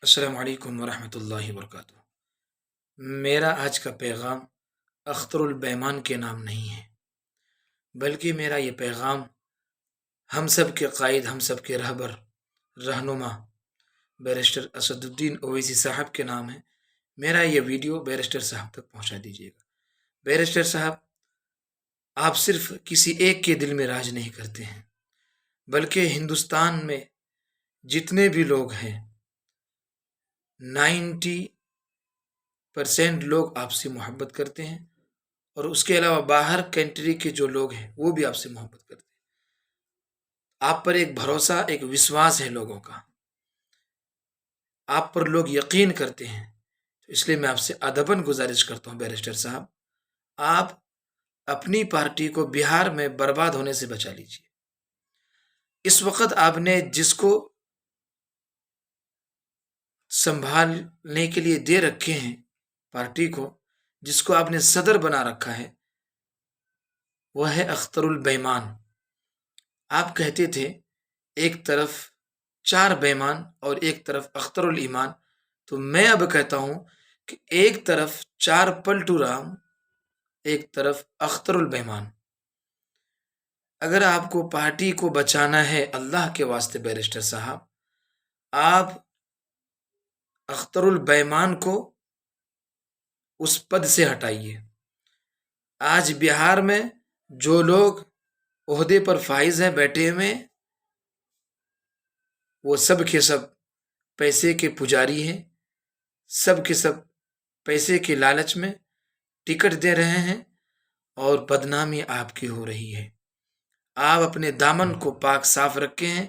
السلام علیکم ورحمۃ اللہ وبرکاتہ۔ میرا آج کا پیغام اختر البیمان کے نام نہیں ہے، بلکہ میرا یہ پیغام ہم سب کے قائد، ہم سب کے رہبر، رہنما بیرسٹر اسد الدین اویسی صاحب کے نام ہے۔ میرا یہ ویڈیو بیرسٹر صاحب تک پہنچا دیجیے گا۔ بیرسٹر صاحب، آپ صرف کسی ایک کے دل میں راج نہیں کرتے ہیں، بلکہ ہندوستان میں جتنے بھی لوگ ہیں 90% لوگ آپ سے محبت کرتے ہیں، اور اس کے علاوہ باہر کنٹری کے جو لوگ ہیں وہ بھی آپ سے محبت کرتے ہیں۔ آپ پر ایک بھروسہ، ایک وشواس ہے لوگوں کا، آپ پر لوگ یقین کرتے ہیں۔ تو اس لیے میں آپ سے ادباً گزارش کرتا ہوں بیرسٹر صاحب، آپ اپنی پارٹی کو بہار میں برباد ہونے سے بچا لیجیے۔ اس وقت آپ نے جس کو سنبھالنے کے لیے دے رکھے ہیں پارٹی کو، جس کو آپ نے صدر بنا رکھا ہے، وہ ہے اختر البیمان۔ آپ کہتے تھے ایک طرف 4 بیمان اور ایک طرف اختر الایمان، تو میں اب کہتا ہوں کہ ایک طرف 4 پلٹو رام، ایک طرف اختر البیمان۔ اگر آپ کو پارٹی کو بچانا ہے اللہ کے واسطے بیرسٹر صاحب، آپ اختر البیمان کو اس پد سے ہٹائیے۔ آج بہار میں جو لوگ عہدے پر فائز ہیں، بیٹھے ہوئے، وہ سب کے سب پیسے کے پجاری ہیں، سب کے سب پیسے کے لالچ میں ٹکٹ دے رہے ہیں، اور بدنامی آپ کی ہو رہی ہے۔ آپ اپنے دامن کو پاک صاف رکھے ہیں،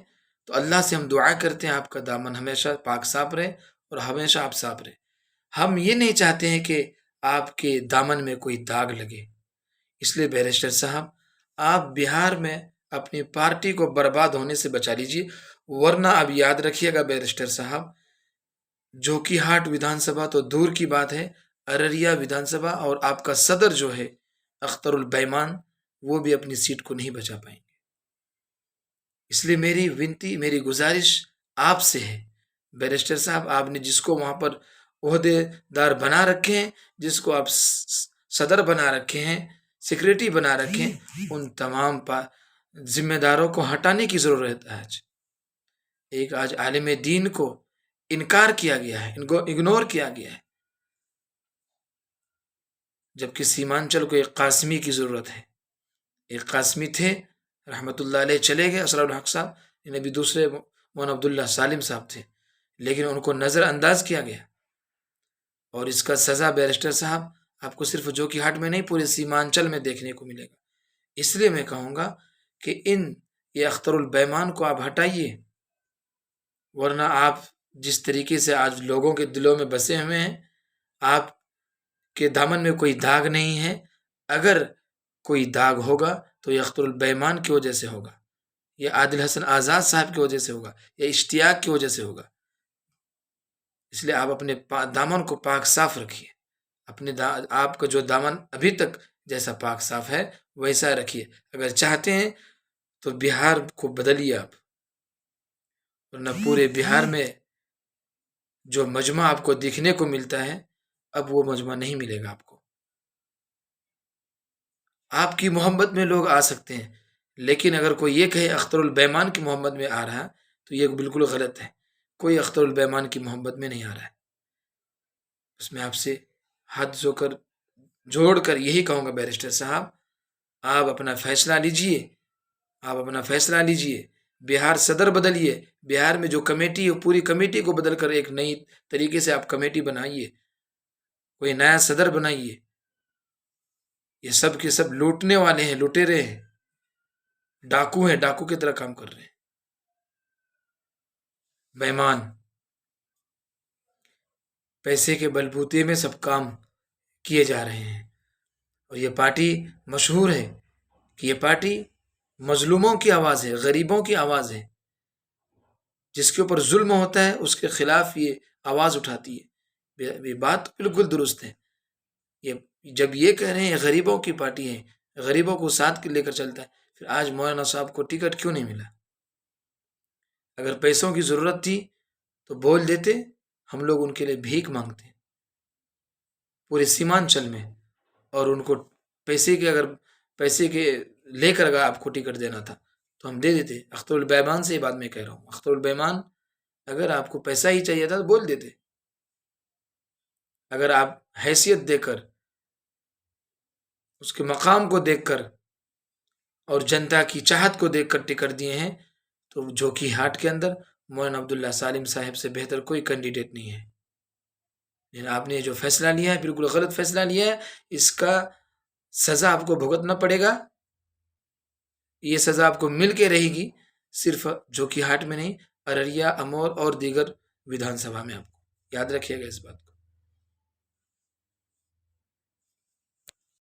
تو اللہ سے ہم دعا کرتے ہیں آپ کا دامن ہمیشہ پاک صاف رہے اور ہمیشہ آپ صاف رہے۔ ہم یہ نہیں چاہتے ہیں کہ آپ کے دامن میں کوئی داغ لگے۔ اس لیے بیرسٹر صاحب، آپ بہار میں اپنی پارٹی کو برباد ہونے سے بچا لیجیے، ورنہ اب یاد رکھیے گا بیرسٹر صاحب، جوکی ہاٹ ودھان سبھا تو دور کی بات ہے، ارریا ودھان سبھا اور آپ کا صدر جو ہے اختر البیمان، وہ بھی اپنی سیٹ کو نہیں بچا پائیں گے۔ اس لیے میری ونتی، میری گزارش آپ سے ہے بیرسٹر صاحب، آپ نے جس کو وہاں پر عہدے دار بنا رکھے ہیں، جس کو آپ صدر بنا رکھے ہیں، سیکریٹری بنا رکھے ہیں، ان تمام ذمہ داروں کو ہٹانے کی ضرورت ہے۔ آج عالم دین کو انکار کیا گیا ہے، ان کو اگنور کیا گیا ہے، جبکہ سیمانچل کو ایک قاسمی کی ضرورت ہے۔ ایک قاسمی تھے، رحمت اللہ علیہ چلے گئے، اسرار الحق صاحب، انہیں بھی دوسرے مولانا عبداللہ سالم صاحب تھے، لیکن ان کو نظر انداز کیا گیا، اور اس کا سزا بیرسٹر صاحب آپ کو صرف جوکی ہاٹ میں نہیں، پورے سیمانچل میں دیکھنے کو ملے گا۔ اس لیے میں کہوں گا کہ یہ اختر البیمان کو آپ ہٹائیے، ورنہ آپ جس طریقے سے آج لوگوں کے دلوں میں بسے ہوئے ہیں، آپ کے دامن میں کوئی داغ نہیں ہے۔ اگر کوئی داغ ہوگا تو یہ اختر البیمان کی وجہ سے ہوگا، یہ عادل حسن آزاد صاحب کی وجہ سے ہوگا، یا اشتیاق کی وجہ سے ہوگا۔ اس لیے آپ اپنے دامن کو پاک صاف رکھیے، آپ کا جو دامن ابھی تک جیسا پاک صاف ہے ویسا رکھیے۔ اگر چاہتے ہیں تو بہار کو بدلیے آپ، ورنہ پورے بہار میں جو مجمع آپ کو دیکھنے کو ملتا ہے، اب وہ مجمع نہیں ملے گا آپ کو۔ آپ کی محبت میں لوگ آ سکتے ہیں، لیکن اگر کوئی یہ کہے اختر البیمان کی محبت میں آ رہا، تو یہ بالکل غلط ہے۔ کوئی اختر البیمان کی محبت میں نہیں آ رہا ہے۔ اس میں آپ سے ہاتھ جوڑ کر یہی کہوں گا بیرسٹر صاحب، آپ اپنا فیصلہ لیجئے، آپ اپنا فیصلہ لیجئے، بہار صدر بدلیے، بہار میں جو کمیٹی ہے پوری کمیٹی کو بدل کر ایک نئی طریقے سے آپ کمیٹی بنائیے، کوئی نیا صدر بنائیے۔ یہ سب کے سب لوٹنے والے ہیں، لٹیرے ہیں، ڈاکو ہیں، ڈاکو کی طرح کام کر رہے ہیں، بیمان، پیسے کے بلبوتے میں سب کام کیے جا رہے ہیں۔ اور یہ پارٹی مشہور ہے کہ یہ پارٹی مظلوموں کی آواز ہے، غریبوں کی آواز ہے، جس کے اوپر ظلم ہوتا ہے اس کے خلاف یہ آواز اٹھاتی ہے۔ یہ بات بالکل درست ہے۔ جب یہ کہہ رہے ہیں غریبوں کی پارٹی ہے، غریبوں کو ساتھ لے کر چلتا ہے، پھر آج مولانا صاحب کو ٹکٹ کیوں نہیں ملا؟ اگر پیسوں کی ضرورت تھی تو بول دیتے، ہم لوگ ان کے لیے بھیک مانگتے ہیں پورے سیمانچل میں، اور ان کو پیسے کے لے کر اگر آپ کو ٹکٹ دینا تھا تو ہم دے دیتے۔ اختر البیمان سے یہ بات میں کہہ رہا ہوں، اختر البیمان اگر آپ کو پیسہ ہی چاہیے تھا تو بول دیتے، اگر آپ حیثیت دے کر، اس کے مقام کو دیکھ کر اور جنتا کی چاہت کو دیکھ کر ٹکٹ دیے ہیں تو جوکی ہاٹ کے اندر مولانا عبداللہ سالم صاحب سے بہتر کوئی کینڈیڈیٹ نہیں ہے۔ لیکن آپ نے جو فیصلہ لیا ہے بالکل غلط فیصلہ لیا ہے، اس کا سزا آپ کو بھگتنا پڑے گا۔ یہ سزا آپ کو مل کے رہے گی، صرف جوکی ہاٹ میں نہیں، ارریا، امور اور دیگر ودھان سبھا میں۔ آپ کو یاد رکھیے گا اس بات کو۔